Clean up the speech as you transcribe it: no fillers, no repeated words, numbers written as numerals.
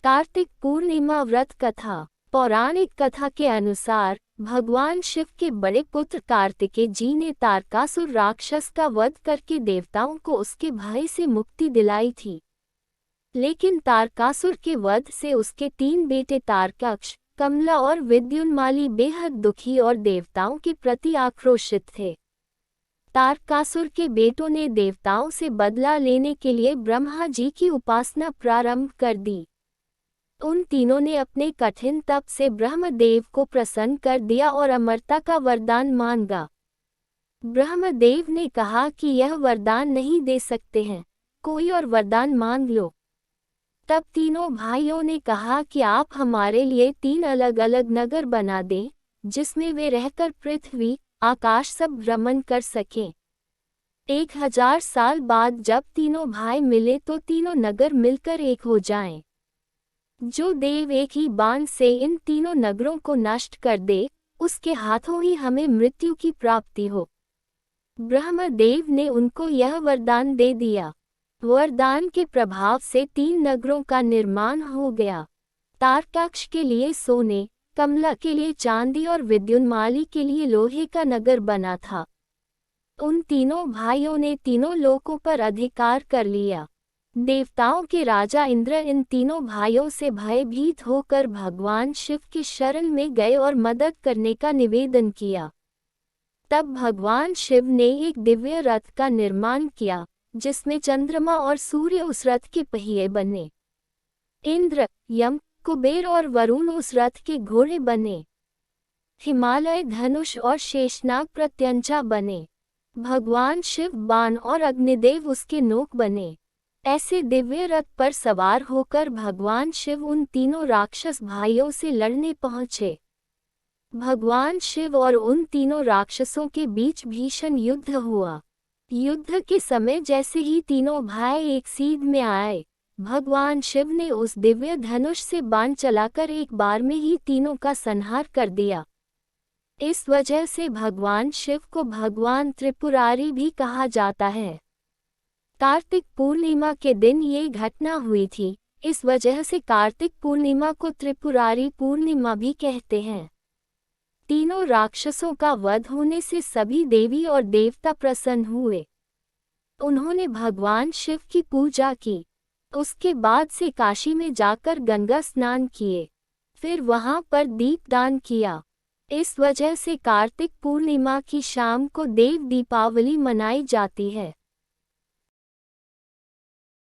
कार्तिक पूर्णिमा व्रत कथा। पौराणिक कथा के अनुसार भगवान शिव के बड़े पुत्र कार्तिकेय जी ने तारकासुर राक्षस का वध करके देवताओं को उसके भय से मुक्ति दिलाई थी। लेकिन तारकासुर के वध से उसके 3 बेटे तारकाक्ष, कमला और विद्युन्माली बेहद दुखी और देवताओं के प्रति आक्रोशित थे। तारकासुर के बेटों ने देवताओं से बदला लेने के लिए ब्रह्मा जी की उपासना प्रारंभ कर दी। उन तीनों ने अपने कठिन तप से ब्रह्मदेव को प्रसन्न कर दिया और अमरता का वरदान मांगा। ब्रह्मदेव ने कहा कि यह वरदान नहीं दे सकते हैं, कोई और वरदान मांग लो। तब तीनों भाइयों ने कहा कि आप हमारे लिए 3 अलग अलग नगर बना दें, जिसमें वे रहकर पृथ्वी, आकाश सब भ्रमण कर सकें। 1000 साल बाद जब तीनों भाई मिले तो तीनों नगर मिलकर एक हो जाएं। जो देव एक ही बाण से इन तीनों नगरों को नष्ट कर दे, उसके हाथों ही हमें मृत्यु की प्राप्ति हो। ब्रह्मदेव ने उनको यह वरदान दे दिया। वरदान के प्रभाव से 3 नगरों का निर्माण हो गया। तारकाक्ष के लिए सोने, कमला के लिए चांदी और विद्युन्माली के लिए लोहे का नगर बना था। उन तीनों भाइयों ने तीनों लोकों पर अधिकार कर लिया। देवताओं के राजा इंद्र इन तीनों भाइयों से भयभीत होकर भगवान शिव की शरण में गए और मदद करने का निवेदन किया। तब भगवान शिव ने एक दिव्य रथ का निर्माण किया, जिसमें चंद्रमा और सूर्य उस रथ के पहिए बने। इंद्र, यम, कुबेर और वरुण उस रथ के घोड़े बने। हिमालय धनुष और शेषनाग प्रत्यंचा बने। भगवान शिव बाण और अग्निदेव उसके नोक बने। ऐसे दिव्य रथ पर सवार होकर भगवान शिव उन तीनों राक्षस भाइयों से लड़ने पहुंचे। भगवान शिव और उन तीनों राक्षसों के बीच भीषण युद्ध हुआ। युद्ध के समय जैसे ही तीनों भाई एक सीध में आए, भगवान शिव ने उस दिव्य धनुष से बाण चलाकर एक बार में ही तीनों का संहार कर दिया। इस वजह से भगवान शिव को भगवान त्रिपुरारी भी कहा जाता है। कार्तिक पूर्णिमा के दिन ये घटना हुई थी, इस वजह से कार्तिक पूर्णिमा को त्रिपुरारी पूर्णिमा भी कहते हैं। तीनों राक्षसों का वध होने से सभी देवी और देवता प्रसन्न हुए। उन्होंने भगवान शिव की पूजा की। उसके बाद से काशी में जाकर गंगा स्नान किए, फिर वहां पर दीपदान किया। इस वजह से कार्तिक पूर्णिमा की शाम को देव दीपावली मनाई जाती है।